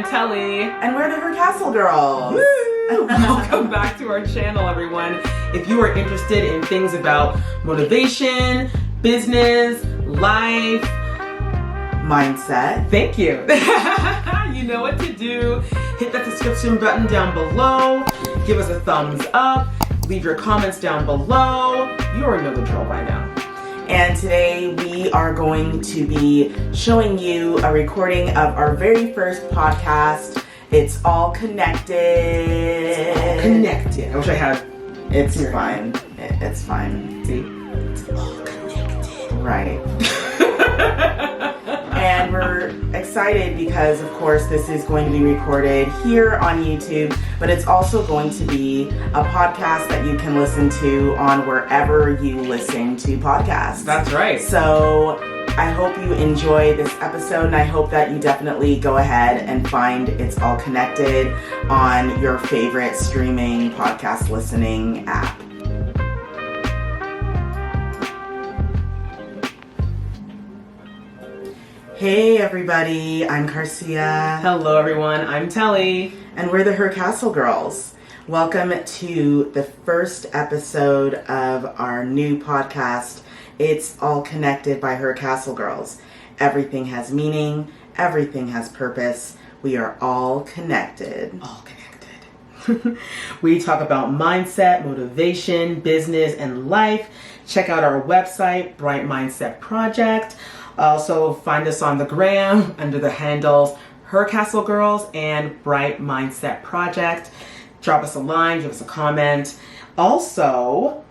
I'm Telly. And we're the HerCastleGirls. Woo! Welcome back to our channel, everyone. If you are interested in things about motivation, business, life, mindset, thank you. You know what to do. Hit that subscription button down below. Give us a thumbs up. Leave your comments down below. You already know the drill by now. And today we are going to be showing you a recording of our very first podcast. It's all connected. It's all connected. I wish I had. It's fine. It's fine. See? It's all connected. Right. And we're excited because, of course, this is going to be recorded here on YouTube, but it's also going to be a podcast that you can listen to on wherever you listen to podcasts. That's right. So I hope you enjoy this episode, and I hope that you definitely go ahead and find It's All Connected on your favorite streaming podcast listening app. Hey everybody, I'm Carcia. Hello everyone, I'm Telly. And we're the HerCastleGirls. Welcome to the first episode of our new podcast, It's All Connected by HerCastleGirls. Everything has meaning, everything has purpose. We are all connected. All connected. We talk about mindset, motivation, business, and life. Check out our website, Bright Mindset Project. Also find us on the gram under the handles HerCastleGirls and Bright Mindset Project. Drop us a line, give us a comment. Also,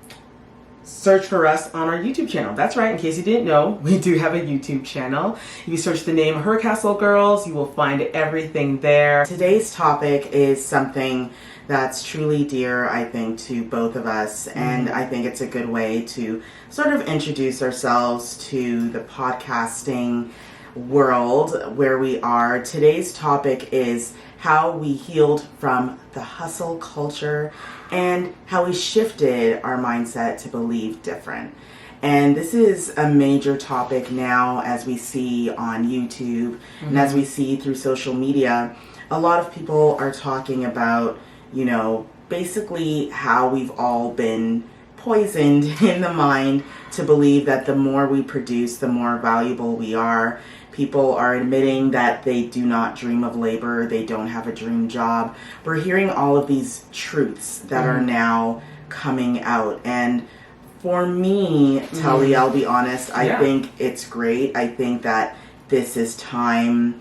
search for us on our YouTube channel. That's right, in case you didn't know, we do have a YouTube channel. If you search the name HerCastleGirls, you will find everything there. Today's topic is something that's truly dear, I think, to both of us, and I think it's a good way to sort of introduce ourselves to the podcasting world where we are. Today's topic is how we healed from the hustle culture and how we shifted our mindset to believe different. And this is a major topic now, as we see on YouTube and as we see through social media. A lot of people are talking about, you know, basically how we've all been poisoned in the mind to believe that the more we produce, the more valuable we are. People are admitting that they do not dream of labor, they don't have a dream job. We're hearing all of these truths that are now coming out. And for me, Telly, I'll be honest, I think it's great. I think that this is time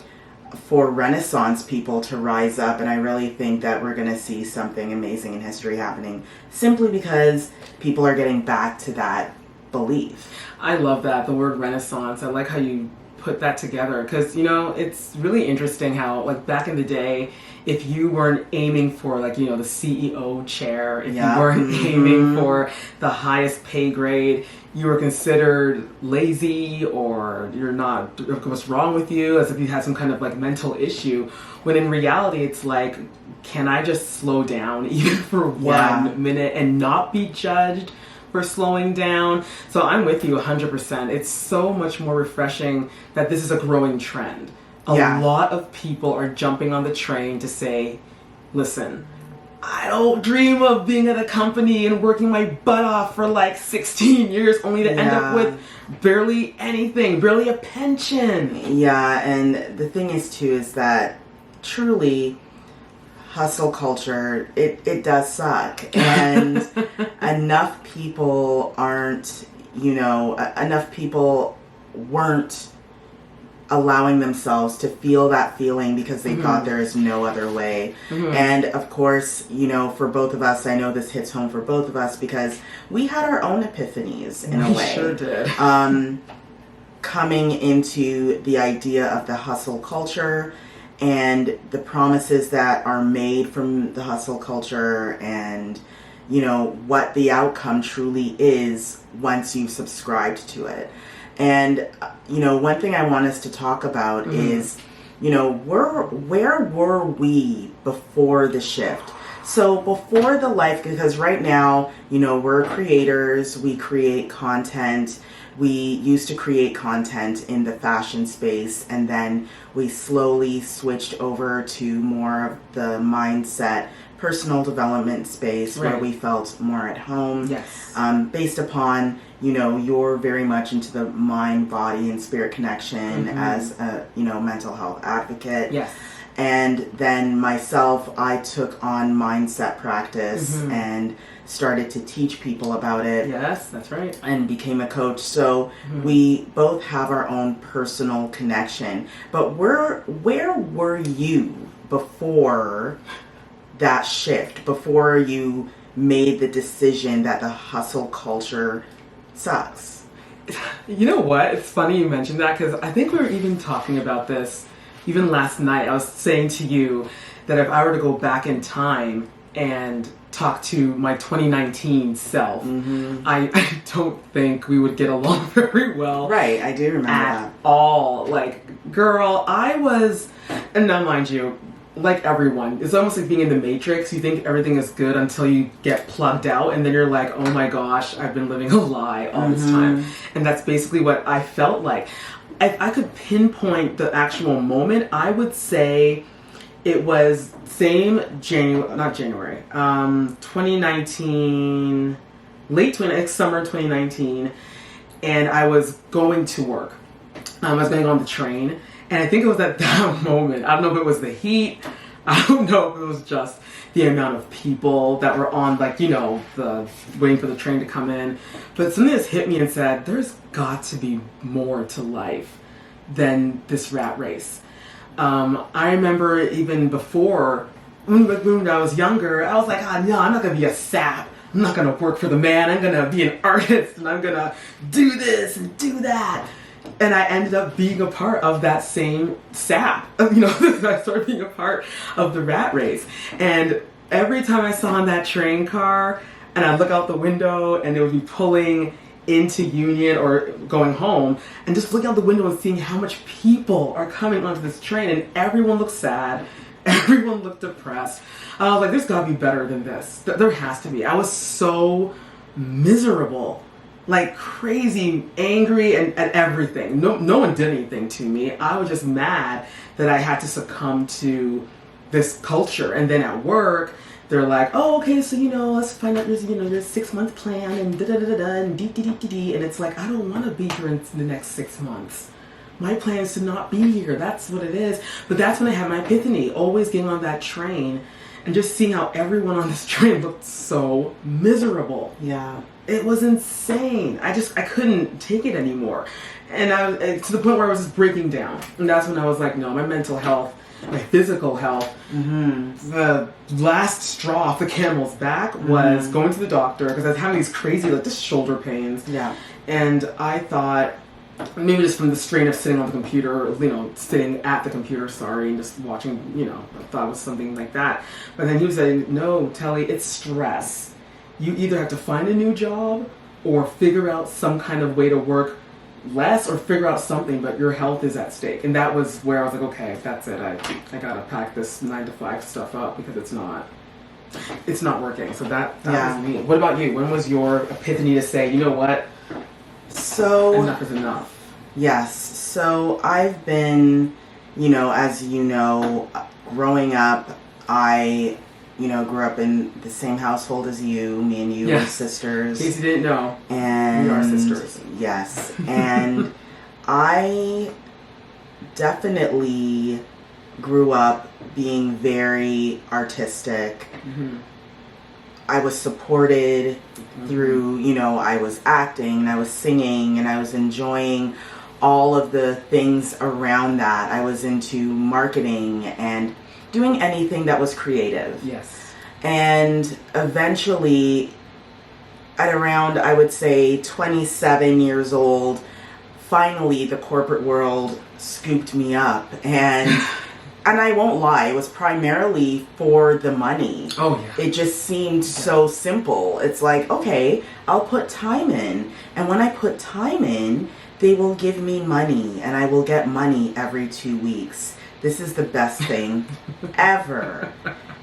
for Renaissance people to rise up, and I really think that we're going to see something amazing in history happening simply because people are getting back to that belief. I love that, the word Renaissance. I like how you put that together, because, you know, it's really interesting how, like, back in the day, if you weren't aiming for, like, you know, the CEO chair, if you weren't aiming for the highest pay grade, you were considered lazy, or you're not, what's wrong with you, as if you had some kind of like mental issue, when in reality it's like, can I just slow down even for 1 minute and not be judged for slowing down? So I'm with you 100%. It's so much more refreshing that this is a growing trend. A lot of people are jumping on the train to say, listen, I don't dream of being at a company and working my butt off for like 16 years only to end up with barely anything, barely a pension. Yeah, and the thing is too is that truly hustle culture, it does suck. And enough people aren't, you know, enough people weren't allowing themselves to feel that feeling because they thought there is no other way. And of course, you know, for both of us, I know this hits home for both of us because we had our own epiphanies in a way. We sure did. Coming into the idea of the hustle culture and the promises that are made from the hustle culture, and, you know, what the outcome truly is once you've subscribed to it. And, you know, one thing I want us to talk about is, you know, where were we before the shift? So before the life, because right now, we're creators, we create content. We used to create content in the fashion space, and then we slowly switched over to more of the mindset, personal development space where we felt more at home. Yes. Based upon, you're very much into the mind, body, and spirit connection as a, mental health advocate. Yes. And then myself, I took on mindset practice and started to teach people about it. Yes, that's right. And became a coach. So we both have our own personal connection. But where were you before that shift, before you made the decision that the hustle culture sucks? You know what? It's funny you mentioned that, because I think we were even talking about this even last night. I was saying to you that if I were to go back in time and talk to my 2019 self, I don't think we would get along very well. Right, I do remember that. All. Like, girl, I was, and now mind you, like everyone, it's almost like being in the Matrix. You think everything is good until you get plugged out, and then you're like, oh my gosh, I've been living a lie all this time. And that's basically what I felt like. If I could pinpoint the actual moment, I would say it was same January, 2019, summer 2019, and I was going to work. I was going on the train, and I think it was at that moment, I don't know if it was the heat, I don't know if it was just the amount of people that were on, the waiting for the train to come in, but something just hit me and said, there's got to be more to life than this rat race. I remember even before, when I was younger, I was like, no, I'm not going to be a sap. I'm not going to work for the man. I'm going to be an artist, and I'm going to do this and do that. And I ended up being a part of that same sap. I started being a part of the rat race. And every time I saw in that train car, and I'd look out the window, and it would be pulling into Union or going home, and just looking out the window and seeing how much people are coming onto this train, and everyone looked sad, everyone looked depressed. I was like, there's gotta be better than this. There has to be. I was so miserable, like crazy, angry, and at everything. No one did anything to me. I was just mad that I had to succumb to this culture. And then at work, they're like, oh, okay, so, let's find out there's, this 6-month plan and da-da-da-da-da and dee-dee-dee-dee-dee. And it's like, I don't want to be here in the next 6 months. My plan is to not be here. That's what it is. But that's when I had my epiphany, always getting on that train and just seeing how everyone on this train looked so miserable. Yeah. It was insane. I couldn't take it anymore. And to the point where I was just breaking down. And that's when I was like, no, my mental health, my physical health, the last straw off the camel's back was going to the doctor, because I was having these crazy, just shoulder pains. Yeah. And I thought, maybe just from the strain of sitting on the computer, sitting at the computer, and just watching, I thought it was something like that. But then he was saying, no, Telly, it's stress. You either have to find a new job or figure out some kind of way to work less or figure out something, but your health is at stake. And that was where I was like, okay, that's it. I gotta pack this 9-to-5 stuff up, because it's not working. So that was me. What about you? When was your epiphany to say, you know what? So enough is enough. Yes. So I've been, as growing up, I grew up in the same household as you. Me and you were sisters. In case you didn't know, and we are sisters. Yes. And I definitely grew up being very artistic. I was supported through, I was acting and I was singing and I was enjoying all of the things around that. I was into marketing and doing anything that was creative. Yes. And eventually, at around, I would say, 27 years old, finally the corporate world scooped me up. And I won't lie, it was primarily for the money. Oh, yeah. It just seemed so simple. It's like, okay, I'll put time in. And when I put time in, they will give me money. And I will get money every 2 weeks. This is the best thing ever.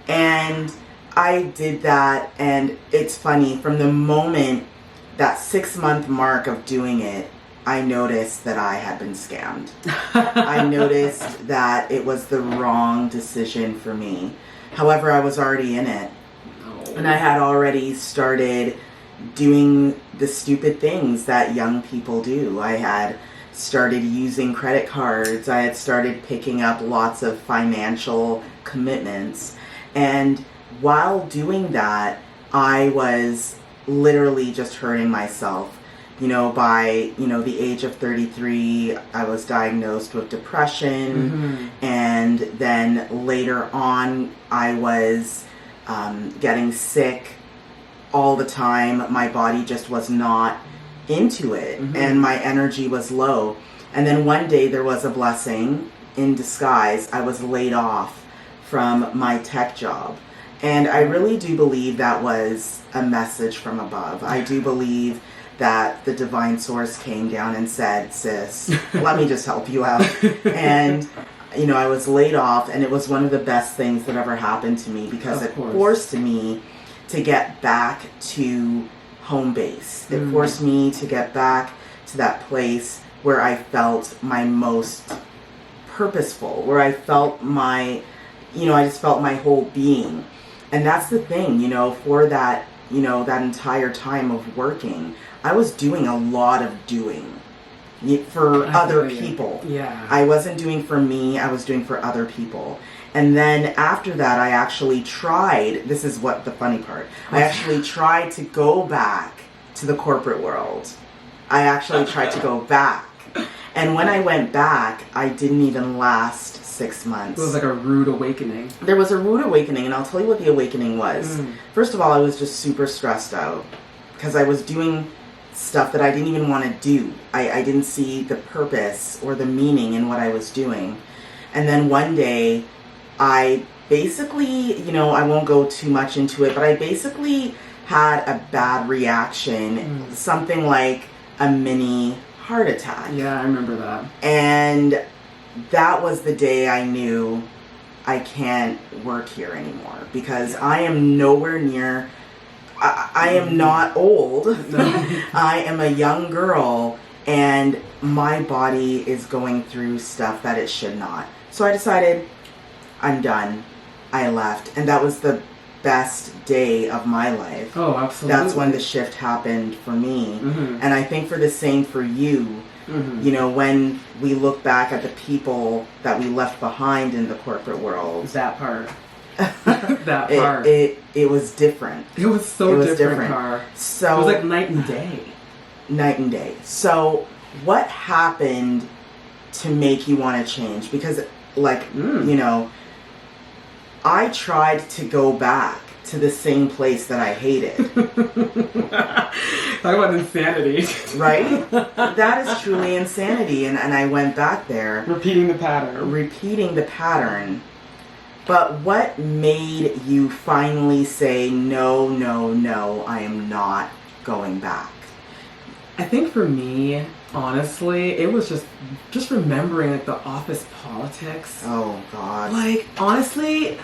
And I did that, and it's funny, from the moment, that 6-month mark of doing it, I noticed that I had been scammed. I noticed that it was the wrong decision for me. However, I was already in it. And I had already started doing the stupid things that young people do. I had started using credit cards. I had started picking up lots of financial commitments. And while doing that, I was literally just hurting myself. By, the age of 33, I was diagnosed with depression. And then later on, I was getting sick all the time. My body just was not into it, and my energy was low. And then one day there was a blessing in disguise. I was laid off from my tech job. And I really do believe that was a message from above. I do believe that the divine source came down and said, sis, let me just help you out. And, I was laid off, and it was one of the best things that ever happened to me, because it forced me to get back to home base. It forced me to get back to that place where I felt my most purposeful, where I felt I just felt my whole being. And that's the thing, for that, that entire time of working, I was doing a lot of doing for other people. Yeah. I wasn't doing for me, I was doing for other people. And then after that, I actually tried, this is what the funny part, I actually tried to go back to the corporate world. I actually tried to go back. And when I went back, I didn't even last 6 months. It was like a rude awakening. There was a rude awakening, and I'll tell you what the awakening was. First of all, I was just super stressed out because I was doing stuff that I didn't even want to do. I didn't see the purpose or the meaning in what I was doing. And then one day, I basically, I won't go too much into it, but I basically had a bad reaction, something like a mini heart attack. Yeah, I remember that. And that was the day I knew I can't work here anymore, because I am nowhere near, I am not old. I am a young girl, and my body is going through stuff that it should not. So I decided, I'm done. I left. And that was the best day of my life. Oh, absolutely. That's when the shift happened for me. And I think for the same for you. When we look back at the people that we left behind in the corporate world. That part. That part. It was different. It was so different. Car. So it was like night and day. Night and day. So what happened to make you want to change? Because I tried to go back to the same place that I hated. Talk about insanity. Right? That is truly insanity. And I went back there. Repeating the pattern. But what made you finally say, no, I am not going back? I think for me, honestly, it was just remembering like the office politics. Oh, God. Like, honestly,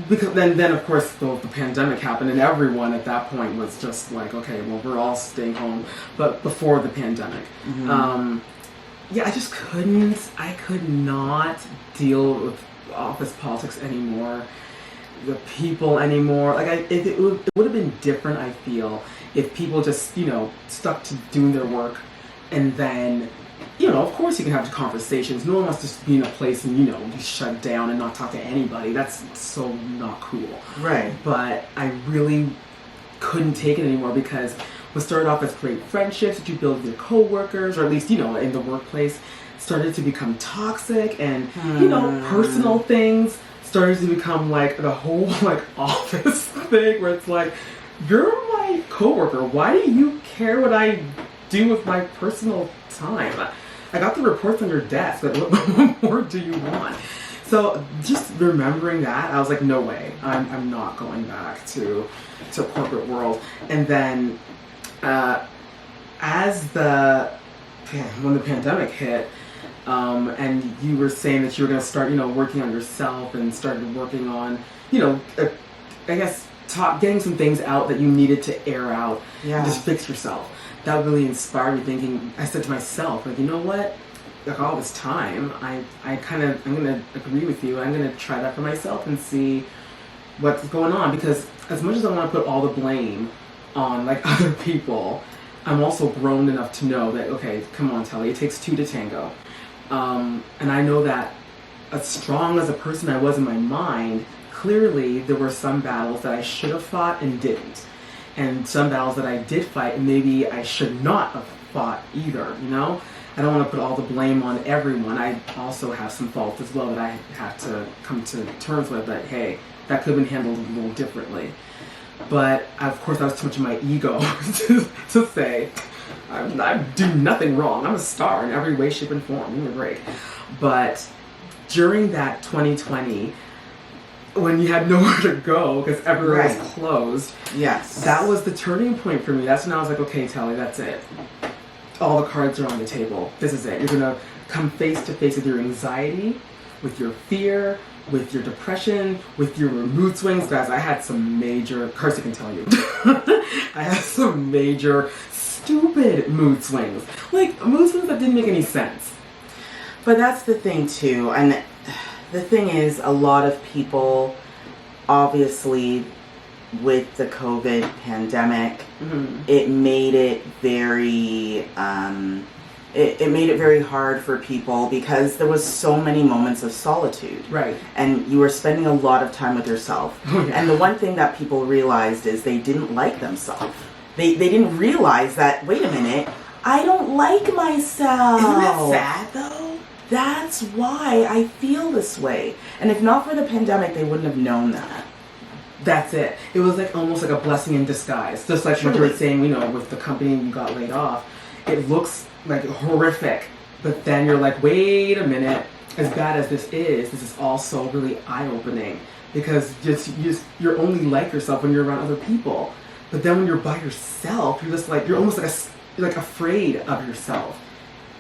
because then of course the pandemic happened, and everyone at that point was just like, okay, well, we're all staying home. But before the pandemic, I could not deal with office politics anymore, the people anymore. Like, it would have been different, I feel, if people just, stuck to doing their work, and then, of course you can have conversations. No one wants to just be in a place and, be shut down and not talk to anybody. That's so not cool. Right. But I really couldn't take it anymore, because what started off as great friendships that you build with your coworkers, or at least, in the workplace, started to become toxic, and, personal things started to become like the whole office thing, where it's like, you're my coworker. Why do you care what I do with my personal time? I got the reports on your desk. Like, what more do you want? So just remembering that, I was like, no way. I'm not going back to corporate world. And then when the pandemic hit, and you were saying that you were going to start, working on yourself, and started working on, I guess, getting some things out that you needed to air out. Yeah. And just fix yourself. That really inspired me thinking, I said to myself, like, you know what? Like all this time, I'm going to agree with you. I'm going to try that for myself and see what's going on. Because as much as I want to put all the blame on like other people, I'm also grown enough to know that, okay, come on, Telly, it takes two to tango. And I know that as strong as a person I was in my mind, clearly there were some battles that I should have fought and didn't. And some battles that I did fight and maybe I should not have fought either, you know? I don't want to put all the blame on everyone. I also have some faults as well that I have to come to terms with, that, hey, that could have been handled a little differently. But, of course, that was too much of my ego to say, I do nothing wrong. I'm a star in every way, shape, and form. Give me a break. But during that 2020, when you had nowhere to go because everywhere was closed, yes, that was the turning point for me. That's when I was like, okay, Telly, that's it. All the cards are on the table. This is it. You're going to come face to face with your anxiety, with your fear, with your depression, with your mood swings. Guys, I had some major, Carcia can tell you, I had some major stupid mood swings. Like, mood swings that didn't make any sense. But that's the thing, too. And the thing is, a lot of people, obviously, with the COVID pandemic, it made it very, it made it very hard for people because there was so many moments of solitude. Right. And you were spending a lot of time with yourself. Oh, yeah. And the one thing that people realized is they didn't like themselves. They didn't realize that, wait a minute, I don't like myself. Isn't that sad, though? That's why I feel this way. And if not for the pandemic, they wouldn't have known that. That's it. It was like almost like a blessing in disguise. Just like what you were saying, you know, with the company you got laid off. It looks like horrific. But then you're like, wait a minute. As bad as this is also really eye-opening. Because you're only like yourself when you're around other people. But then when you're by yourself, you're just like, you're almost like afraid of yourself.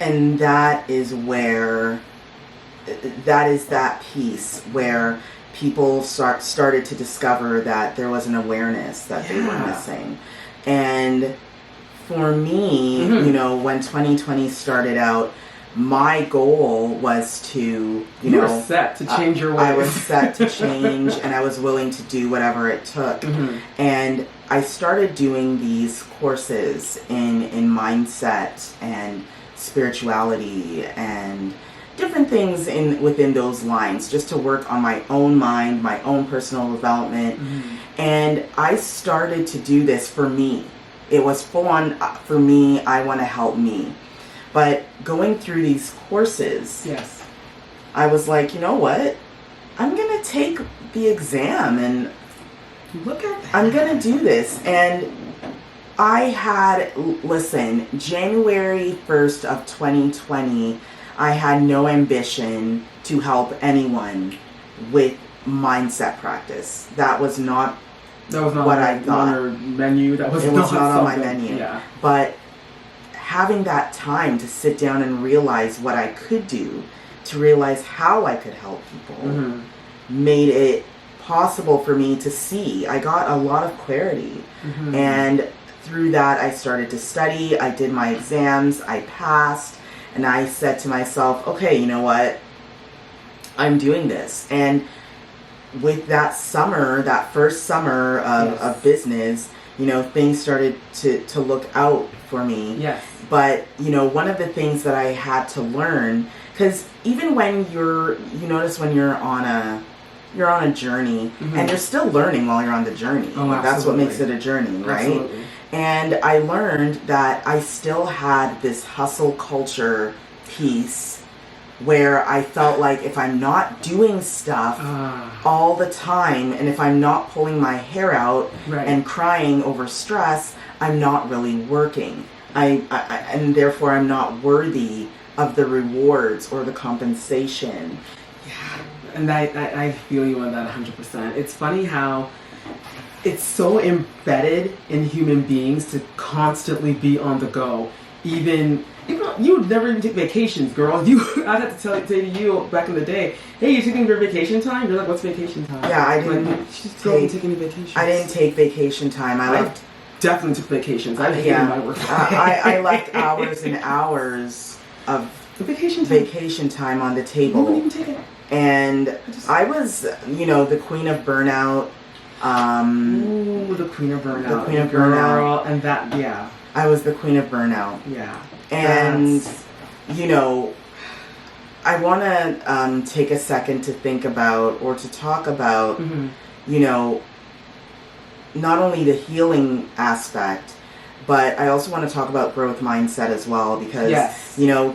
And that is where, that is that piece where people started to discover that there was an awareness that they were missing. And for me, you know, when 2020 started out, my goal was to, you were set to change your ways. I was set to change, and I was willing to do whatever it took. And I started doing these courses in mindset and spirituality and different things within those lines, just to work on my own mind, my own personal development. And I started to do this for me. It was full on for me. I want to help me. But going through these courses, I was like, you know what? I'm going to take the exam and look at that. I'm going to do this. And I had, listen, January 1st of 2020, I had no ambition to help anyone with mindset practice. That was not what I thought. On your menu. It was not on my menu. Yeah. But having that time to sit down and realize what I could do, to realize how I could help people, made it possible for me to see. I got a lot of clarity. And through that, I started to study. I did my exams. I passed. And I said to myself, okay, you know what? I'm doing this. And with that summer, that first summer of business, you know, things started to look out for me. Yes. But, you know, one of the things that I had to learn, because even when you notice when you're on a journey, and you're still learning while you're on the journey. Oh, that's what makes it a journey, right? Absolutely. And I learned that I still had this hustle culture piece where I felt like if I'm not doing stuff all the time, and if I'm not pulling my hair out and crying over stress, I'm not really working. And therefore I'm not worthy of the rewards or the compensation. Yeah, and I feel you on that 100%. It's funny how it's so embedded in human beings to constantly be on the go. even you would never even take vacations, girl. I'd have to say to you back in the day, hey, you taking your vacation time? You're like, what's vacation time? Yeah, I didn't take any vacations. I didn't take vacation time. I definitely took vacations. I hated my work. I left hours and hours of vacation time on the table. You wouldn't even take it. And I was, the queen of burnout. Ooh, the queen of burnout. The queen of burnout. And that, yeah. I was the queen of burnout. Yeah. And, I want to take a second to think about or to talk about, not only the healing aspect, but I also want to talk about growth mindset as well because,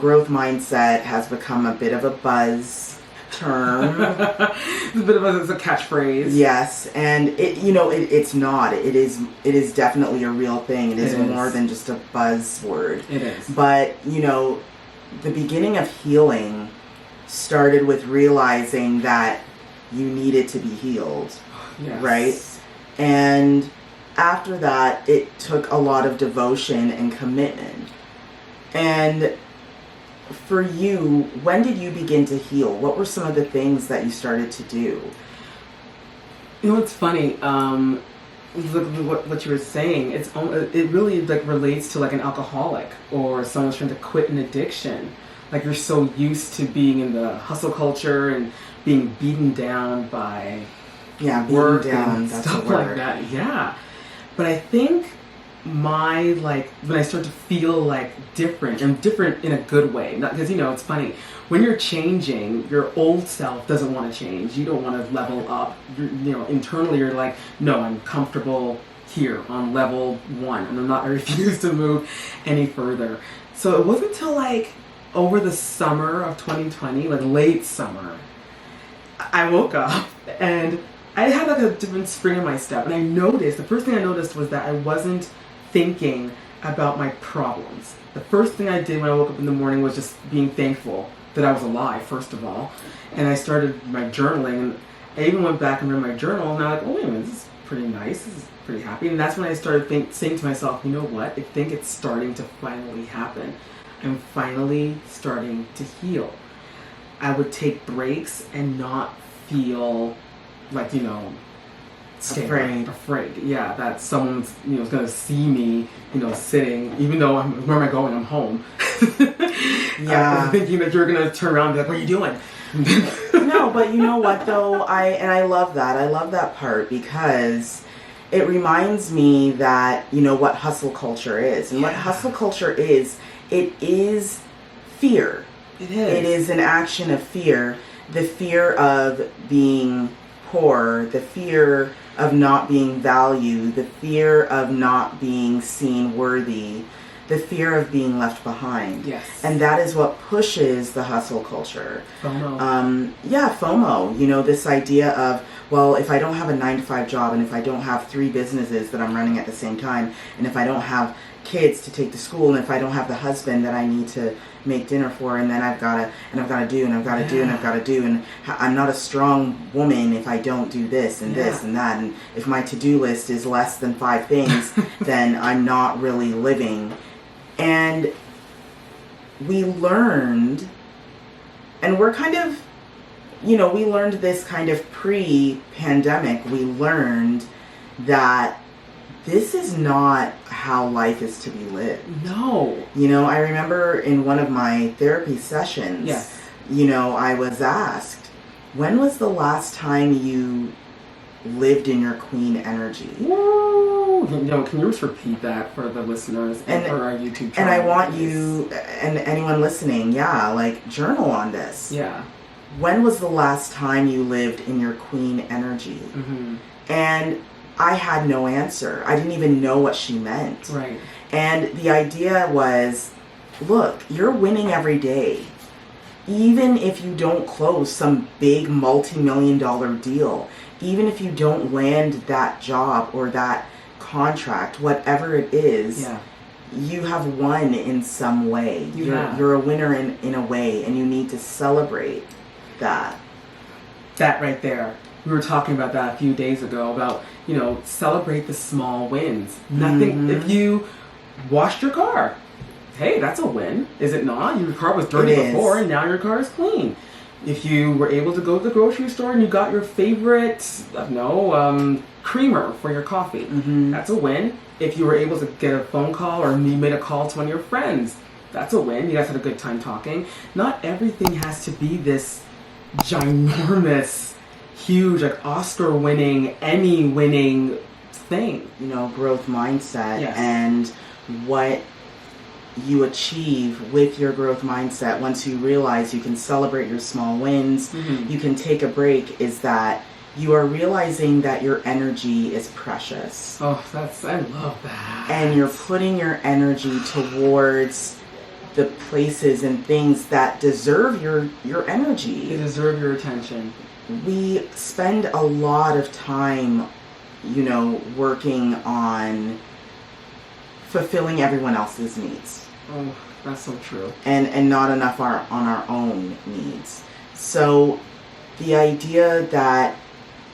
growth mindset has become a bit of a buzz term. It's a catchphrase. Yes, and it's not. It is definitely a real thing. It is more than just a buzzword. It is. But, the beginning of healing started with realizing that you needed to be healed. Yes. Right? And after that, it took a lot of devotion and commitment. And for you, when did you begin to heal? What were some of the things that you started to do? It's funny. What you were saying, it really relates to an alcoholic or someone trying to quit an addiction. You're so used to being in the hustle culture and being beaten down by work and stuff like that. Yeah. But I think when I start to feel different, and different in a good way, not because it's funny when you're changing, your old self doesn't want to change. You don't want to level up. Internally you're like, no, I'm comfortable here on level 1, and I refuse to move any further. So it wasn't until over the summer of 2020, late summer, I woke up and I had a different spring in my step, and the first thing I noticed was that I wasn't thinking about my problems. The first thing I did when I woke up in the morning was just being thankful that I was alive, first of all. And I started my journaling, and I even went back and read my journal, and I'm like, oh wait a minute, this is pretty nice, this is pretty happy. And that's when I started saying to myself, you know what, I think it's starting to finally happen. I'm finally starting to heal. I would take breaks and not feel afraid. Yeah, that someone's is going to see me sitting, even though where am I going? I'm home. Yeah. Thinking that you're going to turn around and be like, what are you doing? No, but you know what though, I love that. I love that part because it reminds me that what hustle culture is. And what hustle culture is, it is fear. It is. It is an action of fear. The fear of being poor, the fear of not being valued, the fear of not being seen worthy, the fear of being left behind. Yes. And that is what pushes the hustle culture. FOMO. FOMO. This idea of, well, if I don't have a 9-to-5 job, and if I don't have 3 businesses that I'm running at the same time, and if I don't have kids to take to school, and if I don't have the husband that I need to make dinner for, and then I've got to do, and I'm not a strong woman if I don't do this and this and that, and if my to-do list is less than 5 things, then I'm not really living. And we learned, and we're kind of, we learned this kind of pre-pandemic, we learned that this is not how life is to be lived. No. I remember in one of my therapy sessions, I was asked, when was the last time you lived in your queen energy? Woo! Can you just repeat that for the listeners and for our YouTube channel? And I want you, and anyone listening, journal on this. Yeah. When was the last time you lived in your queen energy? Mm-hmm. And I had no answer. I didn't even know what she meant. Right. And the idea was, look, you're winning every day. Even if you don't close some big multi-million-dollar deal, even if you don't land that job or that contract, whatever it is, you have won in some way. You're a winner in a way, and you need to celebrate that. That right there. We were talking about that a few days ago about, celebrate the small wins. Nothing, if you washed your car, hey, that's a win, is it not? Your car was dirty before, and now your car is clean. If you were able to go to the grocery store and you got your favorite, creamer for your coffee, that's a win. If you were able to get a phone call or you made a call to one of your friends, that's a win. You guys had a good time talking. Not everything has to be this ginormous, huge, like Oscar-winning, Emmy-winning thing. You know, growth mindset. Yes. And what you achieve with your growth mindset once you realize you can celebrate your small wins, you can take a break, is that you are realizing that your energy is precious. Oh, I love that. And you're putting your energy towards the places and things that deserve your energy. They deserve your attention. We spend a lot of time, you know, working on fulfilling everyone else's needs. Oh, that's so true. And not enough on our own needs. So the idea that,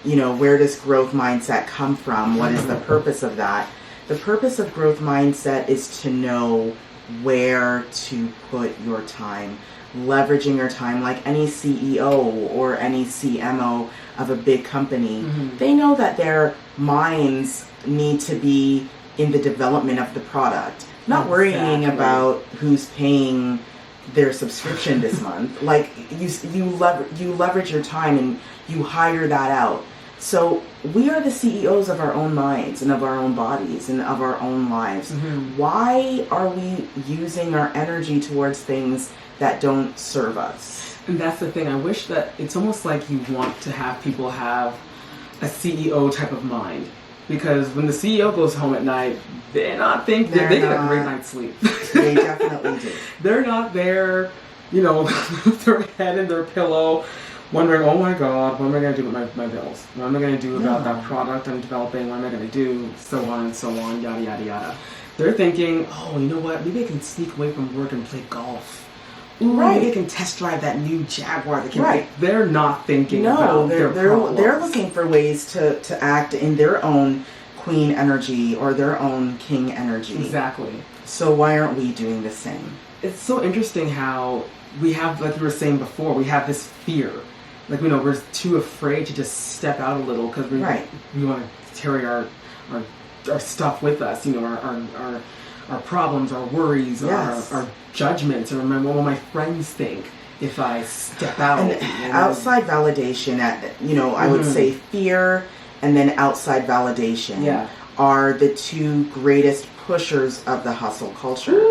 you know, where does growth mindset come from? What is the purpose of that? The purpose of growth mindset is to know where to put your time. Leveraging your time, like any CEO or any CMO of a big company, they know that their minds need to be in the development of the product, not worrying about who's paying their subscription this month. Like you leverage your time and you hire that out. So we are the CEOs of our own minds and of our own bodies and of our own lives. Why are we using our energy towards things that don't serve us? And that's the thing. I wish that it's almost like you want to have people have a CEO type of mind. Because when the CEO goes home at night, they're not thinking, they get a great night's sleep. They definitely do. They're not there, you know, with their head in their pillow, wondering, oh my God, what am I going to do with my bills? What am I going to do about that product I'm developing? What am I going to do? So on and so on, yada, yada, yada. They're thinking, oh, you know what? Maybe I can sneak away from work and play golf. Ooh, maybe I can test drive that new Jaguar. They're not thinking about their problems. They're looking for ways to act in their own queen energy or their own king energy. Exactly. So why aren't we doing the same? It's so interesting how we have, like you were saying before, we have this fear. Like, you know, we're too afraid to just step out a little because we want to carry our stuff with us, you know, our problems, our worries, our judgments, or remember what my friends think if I step out. And outside validation, you know, I would say fear and then outside validation are the two greatest pushers of the hustle culture.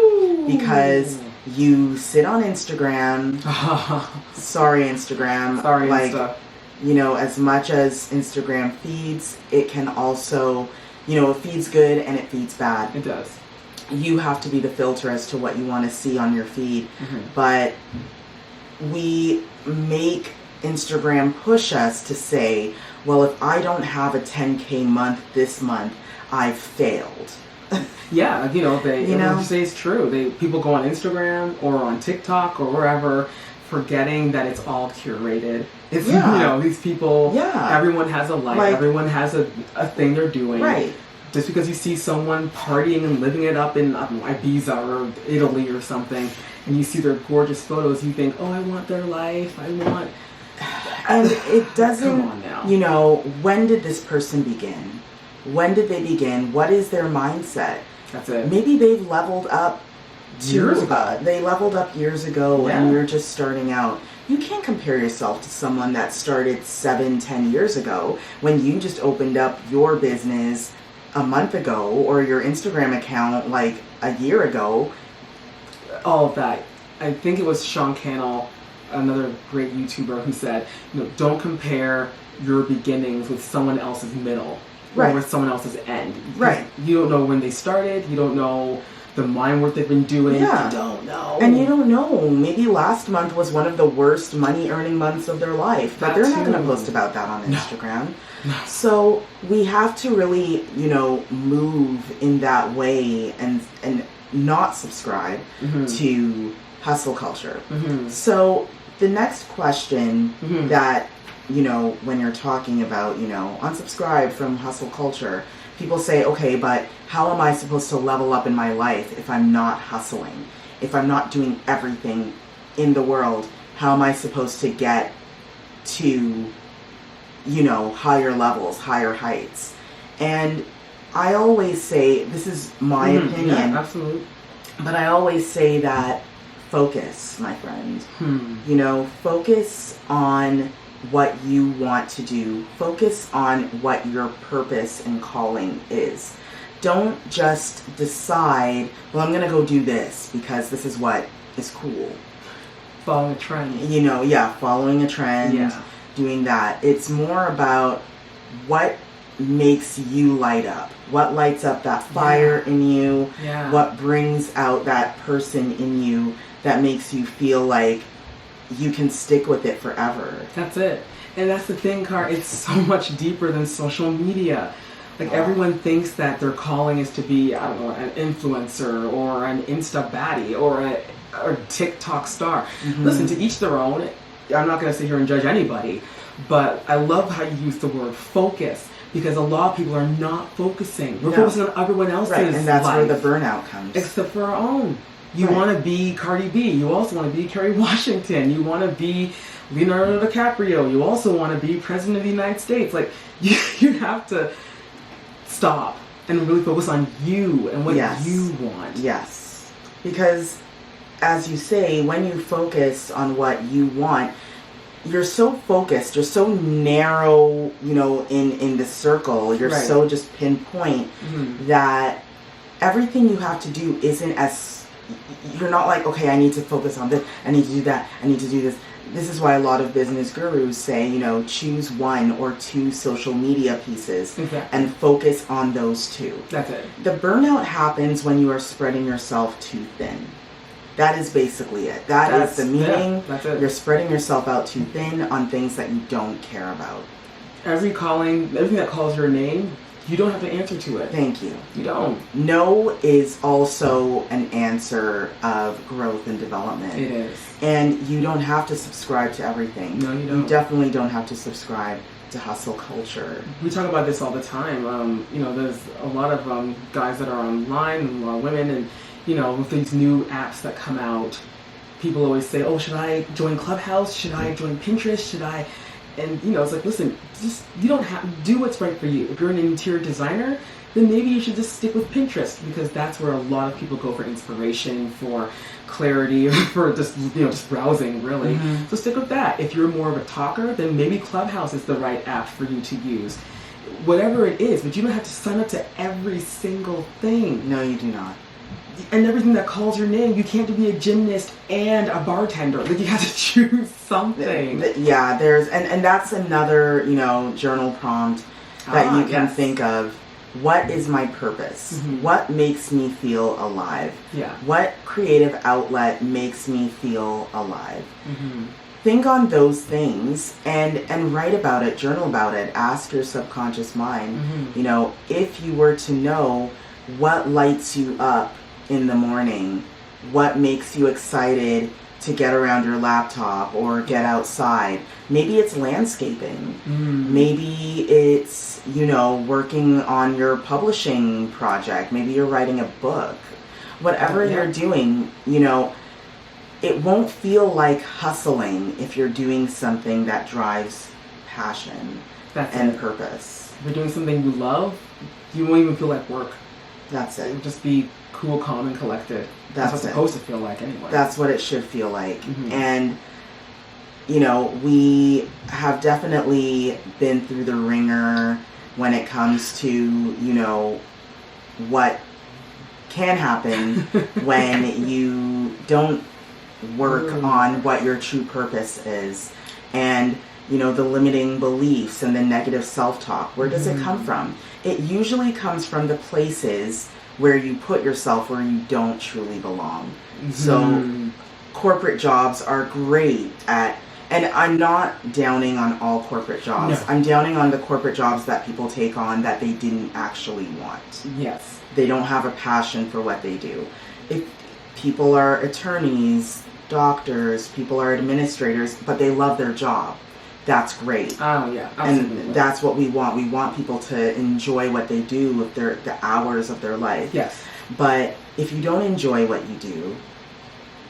Because you sit on Instagram, sorry Instagram, Insta. You know, as much as Instagram feeds, it can also, you know, it feeds good and it feeds bad. It does. You have to be the filter as to what you want to see on your feed. But we make Instagram push us to say, well, if I don't have a 10K month this month, I've failed. Yeah, you know, what you say is true. People go on Instagram or on TikTok or wherever, forgetting that it's all curated. It's, you know, these people, everyone has a life, everyone has a thing they're doing. Right. Just because you see someone partying and living it up in, I don't know, Ibiza or Italy or something, and you see their gorgeous photos, you think, oh, I want their life, And it doesn't, come on now. You know, when did this person begin? When did they begin? What is their mindset? That's it. Maybe they've leveled up years ago. They leveled up years ago and you're just starting out. You can't compare yourself to someone that started 7-10 years ago when you just opened up your business a month ago or your Instagram account like a year ago. All of that. I think it was Sean Cannell, another great YouTuber, who said, you know, don't compare your beginnings with someone else's middle. Or with someone else's end. Right. You don't know when they started. You don't know the mind work they've been doing. Yeah. You don't know. And you don't know. Maybe last month was one of the worst money earning months of their life. But they're not going to post about that on Instagram. No. So we have to really, you know, move in that way and not subscribe to hustle culture. So the next question that, you know, when you're talking about, you know, unsubscribe from hustle culture, people say, okay, but how am I supposed to level up in my life if I'm not hustling? If I'm not doing everything in the world, how am I supposed to get to, higher levels, higher heights? And I always say, this is my opinion. Yeah, absolutely. But I always say that focus, my friend. Focus on what you want to do. Focus on what your purpose and calling is. Don't just decide, well, I'm going to go do this because this is what is cool. Following a trend. Following a trend, doing that. It's more about what makes you light up. What lights up that fire in you. Yeah. What brings out that person in you that makes you feel like you can stick with it forever. That's it. And that's the thing, Car. It's so much deeper than social media. Like, everyone thinks that their calling is to be, I don't know, an influencer or an Insta baddie or a TikTok star. Listen, to each their own. I'm not going to sit here and judge anybody, but I love how you use the word focus, because a lot of people are not focusing. We're focusing on everyone else's life. And that's where the burnout comes. Except for our own. You want to be Cardi B. You also want to be Kerry Washington. You want to be Leonardo DiCaprio. You also want to be President of the United States. Like, you have to stop and really focus on you and what you want. Yes. Because, as you say, when you focus on what you want, you're so focused, you're so narrow, in the circle, you're so just pinpoint that everything you have to do isn't as, you're not like, okay, I need to focus on this, I need to do that, I need to do this. This is why a lot of business gurus say, choose 1 or 2 social media pieces and focus on those 2. That's it. The burnout happens when you are spreading yourself too thin. That is basically it. That's the meaning. Yeah, that's it. You're spreading yourself out too thin on things that you don't care about. Everything that calls your name, you don't have to answer to it. Thank you. You don't. No is also an answer of growth and development. It is. And you don't have to subscribe to everything. No, you don't. You definitely don't have to subscribe to hustle culture. We talk about this all the time. There's a lot of guys that are online, and a lot of women, and with these new apps that come out, people always say, oh, should I join Clubhouse? Should I join Pinterest? Should I? And, it's like, listen, you don't have to do what's right for you. If you're an interior designer, then maybe you should just stick with Pinterest, because that's where a lot of people go for inspiration, for clarity, for just browsing, really. So stick with that. If you're more of a talker, then maybe Clubhouse is the right app for you to use. Whatever it is, but you don't have to sign up to every single thing. No, you do not. And everything that calls your name, you can't be a gymnast and a bartender. Like, you have to choose something. Yeah, and that's another, journal prompt that you can think of. What is my purpose? What makes me feel alive? Yeah. What creative outlet makes me feel alive? Think on those things and write about it, journal about it, ask your subconscious mind, if you were to know what lights you up in the morning, what makes you excited to get around your laptop or get outside. Maybe it's landscaping. Maybe it's, working on your publishing project. Maybe you're writing a book. Whatever you're doing, it won't feel like hustling if you're doing something that drives passion and purpose. If you're doing something you love, you won't even feel like work. That's it. It'll just be cool, calm, and collected. That's what it's supposed to feel like anyway. That's what it should feel like. And, we have definitely been through the ringer when it comes to, what can happen when you don't work on what your true purpose is. And, the limiting beliefs and the negative self-talk. Where does it come from? It usually comes from the places where you put yourself where you don't truly belong. So corporate jobs are great at, and I'm not downing on all corporate jobs. No. I'm downing on the corporate jobs that people take on that they didn't actually want. Yes. They don't have a passion for what they do. If people are attorneys, doctors, people are administrators, but they love their job. that's great. Oh, yeah. Absolutely. And that's what we want. We want people to enjoy what they do with the hours of their life. Yes. But if you don't enjoy what you do,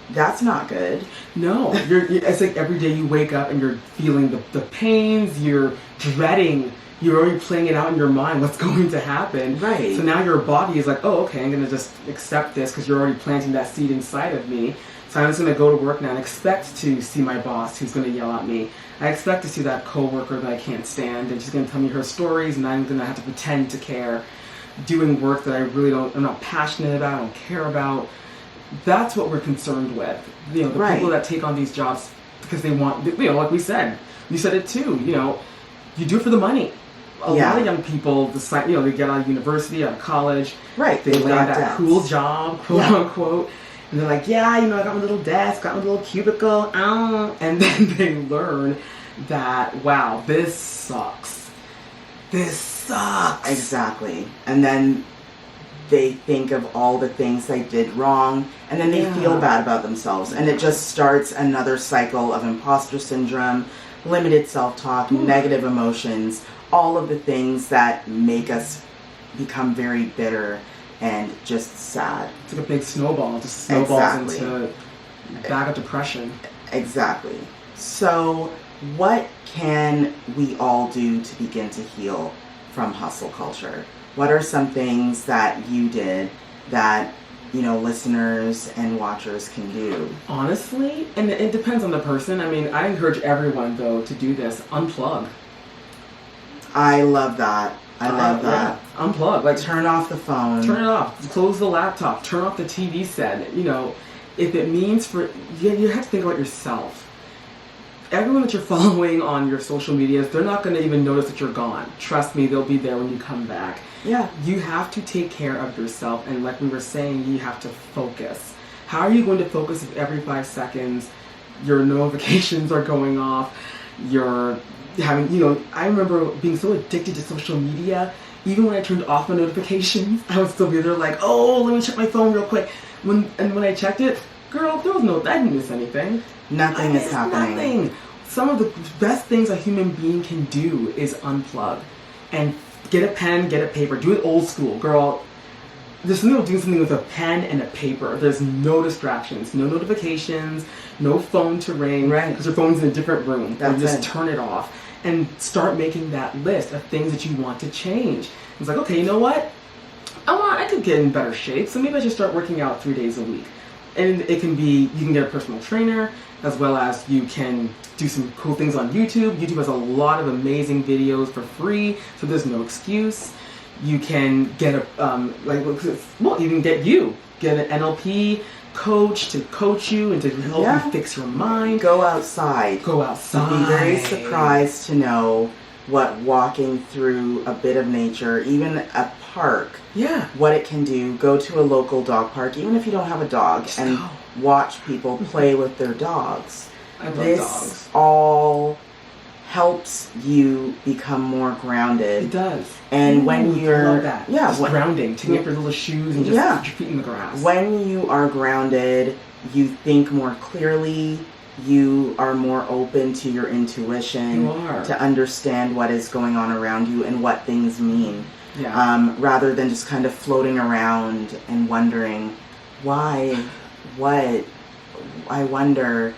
that's not good. No. It's like every day you wake up and you're feeling the pains, you're dreading, you're already playing it out in your mind, what's going to happen. Right. So now your body is like, oh, okay, I'm going to just accept this because you're already planting that seed inside of me. So I'm just going to go to work now and expect to see my boss who's going to yell at me. I expect to see that coworker that I can't stand and she's going to tell me her stories and I'm going to have to pretend to care. Doing work that I'm not passionate about, I don't care about. That's what we're concerned with. The people that take on these jobs because they want, like we said, you said it too, you do it for the money. A lot of young people decide, they get out of university, out of college. Right. They land that cool job, quote unquote. And they're like, I got my little desk, got my little cubicle, and then they learn that, wow, this sucks. This sucks. Exactly. And then they think of all the things they did wrong, and then they feel bad about themselves. And it just starts another cycle of imposter syndrome, limited self-talk, negative emotions, all of the things that make us become very bitter and just sad. It's like a big snowball. It just snowballs into bag of depression. Exactly. So what can we all do to begin to heal from hustle culture? What are some things that you did that, listeners and watchers can do? Honestly, and it depends on the person. I mean, I encourage everyone, though, to do this. Unplug. I love that. I love that. Yeah. Unplug. Like, turn off the phone. Turn it off. Close the laptop. Turn off the TV set. If it means you have to think about yourself. Everyone that you're following on your social medias, they're not going to even notice that you're gone. Trust me, they'll be there when you come back. Yeah. You have to take care of yourself, and like we were saying, you have to focus. How are you going to focus if every 5 seconds your notifications are going off, you're having, I remember being so addicted to social media, even when I turned off my notifications, I would still be there like, oh, let me check my phone real quick. When I checked it, girl, I didn't miss anything. Nothing is happening. Nothing. Some of the best things a human being can do is unplug and get a pen, get a paper. Do it old school, girl. There's something about doing something with a pen and a paper. There's no distractions, no notifications, no phone to ring. Right. Because your phone's in a different room. That's just it. Turn it off and start making that list of things that you want to change. It's like, okay, you know what? I could get in better shape, so maybe I should start working out 3 days a week. And it can be, you can get a personal trainer, as well as you can do some cool things on YouTube. YouTube has a lot of amazing videos for free, so there's no excuse. You can get get an NLP coach to coach you and to help you fix your mind. Go outside. You'd be very surprised to know what walking through a bit of nature, even a park, what it can do. Go to a local dog park, even if you don't have a dog, and watch people play with their dogs. I love this dogs. all helps you become more grounded. It does. And when you're... I love that. Just grounding, taking up your little shoes and just put your feet in the grass. When you are grounded, you think more clearly. You are more open to your intuition. You are. To understand what is going on around you and what things mean. Yeah. Rather than just kind of floating around and wondering, why, what, I wonder.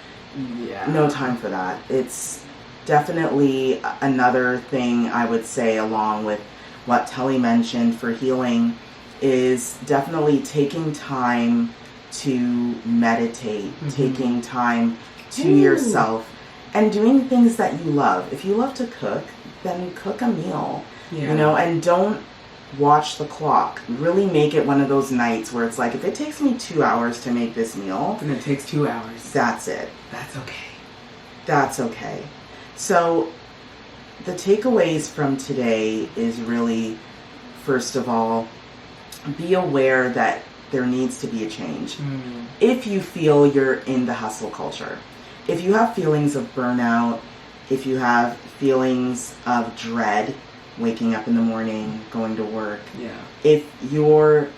Yeah. No time for that. It's definitely another thing I would say, along with what Telly mentioned for healing, is definitely taking time to meditate, taking time to yourself, and doing things that you love. If you love to cook, then cook a meal, and don't watch the clock. Really make it one of those nights where it's like, if it takes me 2 hours to make this meal, and it takes 2 hours. That's it. That's okay. That's okay. So the takeaways from today is really, first of all, be aware that there needs to be a change. If you feel you're in the hustle culture, if you have feelings of burnout, if you have feelings of dread, waking up in the morning, going to work, if you're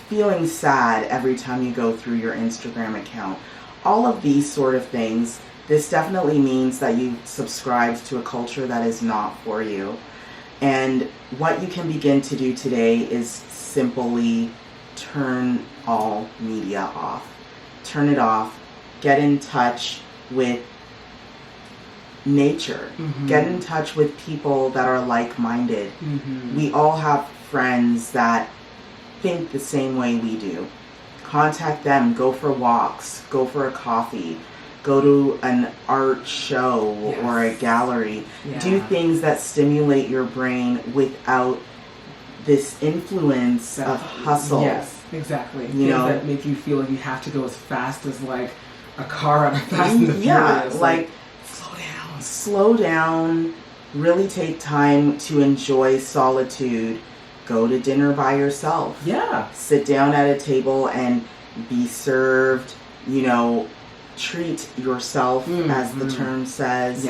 feeling sad every time you go through your Instagram account, all of these sort of things, this definitely means that you subscribed to a culture that is not for you. And what you can begin to do today is simply turn all media off. Turn it off. Get in touch with nature. Get in touch with people that are like-minded. We all have friends that think the same way we do. Contact them. Go for walks. Go for a coffee. Go to an art show or a gallery. Do things that stimulate your brain without this influence of hustle. Yes, exactly. You know, that make you feel like you have to go as fast as like a car on a Fast and the Furious. Like slow down, really take time to enjoy solitude. Go to dinner by yourself. Sit down at a table and be served, you know, treat yourself, as the term says.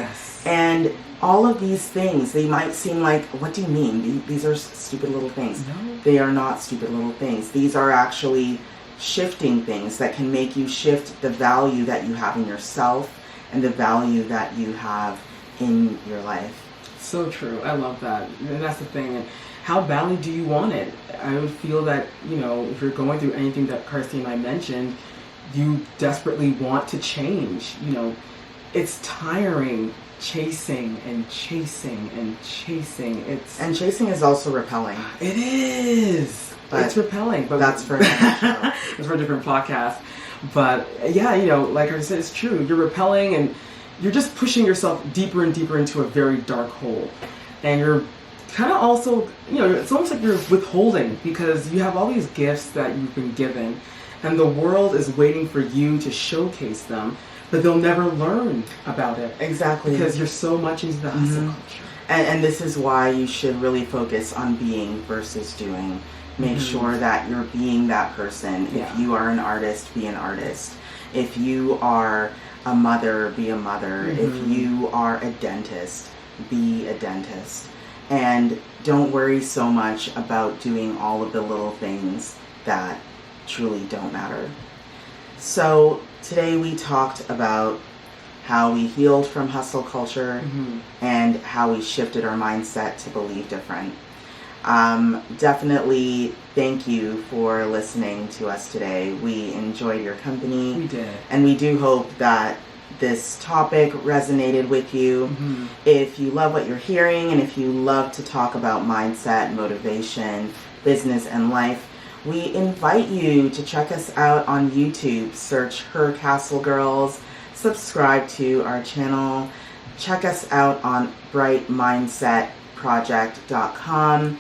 And all of these things, they might seem like, what do you mean? These are stupid little things. No. They are not stupid little things. These are actually shifting things that can make you shift the value that you have in yourself and the value that you have in your life. So true. I love that. And that's the thing. And how badly do you want it? I would feel that, you know, if you're going through anything that Carcia and I mentioned, you desperately want to change. You know, it's tiring chasing and chasing and chasing. And chasing is also repelling. It is. But it's repelling. But that's for another show. It's for a different podcast. But yeah, you know, like I said, it's true. You're repelling and you're just pushing yourself deeper and deeper into a very dark hole. And you're kind of also, you know, it's almost like you're withholding because you have all these gifts that you've been given and the world is waiting for you to showcase them, but they'll never learn about it. Exactly. Because you're so much into the hustle culture. And this is why you should really focus on being versus doing. Make sure that you're being that person. If you are an artist, be an artist. If you are a mother, be a mother. If you are a dentist, be a dentist. And don't worry so much about doing all of the little things that truly don't matter. So today we talked about how we healed from hustle culture and how we shifted our mindset to believe different. Definitely thank you for listening to us today. We enjoyed your company. We did. And we do hope that this topic resonated with you. If you love what you're hearing and if you love to talk about mindset, motivation, business, and life, we invite you to check us out on YouTube. Search HerCastleGirls. Subscribe to our channel. Check us out on brightmindsetproject.com.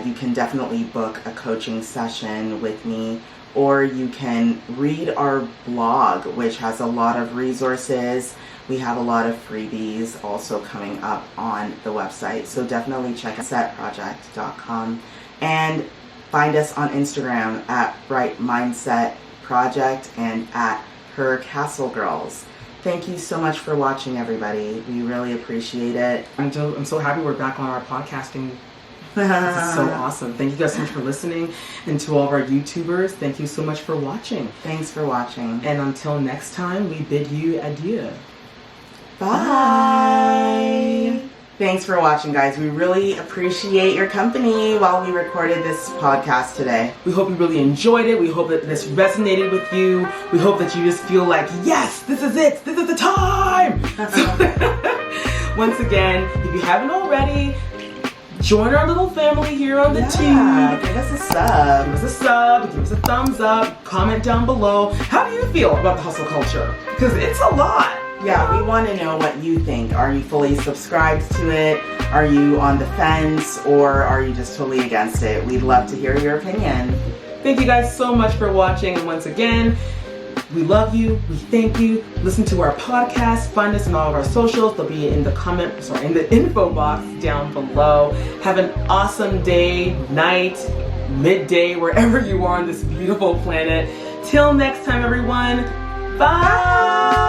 You can definitely book a coaching session with me, or you can read our blog, which has a lot of resources. We have a lot of freebies also coming up on the website. So definitely check us at brightmindsetproject.com and find us on Instagram at brightmindsetproject and at HerCastleGirls. Thank you so much for watching, everybody. We really appreciate it. I'm so happy we're back on our podcasting. This is so awesome. Thank you guys so much for listening. And to all of our YouTubers, thank you so much for watching. Thanks for watching. And until next time, we bid you adieu. Bye. Thanks for watching, guys. We really appreciate your company while we recorded this podcast today. We hope you really enjoyed it. We hope that this resonated with you. We hope that you just feel like, yes, this is it. This is the time. Once again, if you haven't already, join our little family here on the tube. Give us a sub. Give us a sub. Give us a thumbs up. Comment down below. How do you feel about the hustle culture? Because it's a lot. Yeah, we want to know what you think. Are you fully subscribed to it? Are you on the fence? Or are you just totally against it? We'd love to hear your opinion. Thank you guys so much for watching. And once again, we love you. We thank you. Listen to our podcast. Find us on all of our socials. They'll be in the in the info box down below. Have an awesome day, night, midday, wherever you are on this beautiful planet. Till next time, everyone. Bye.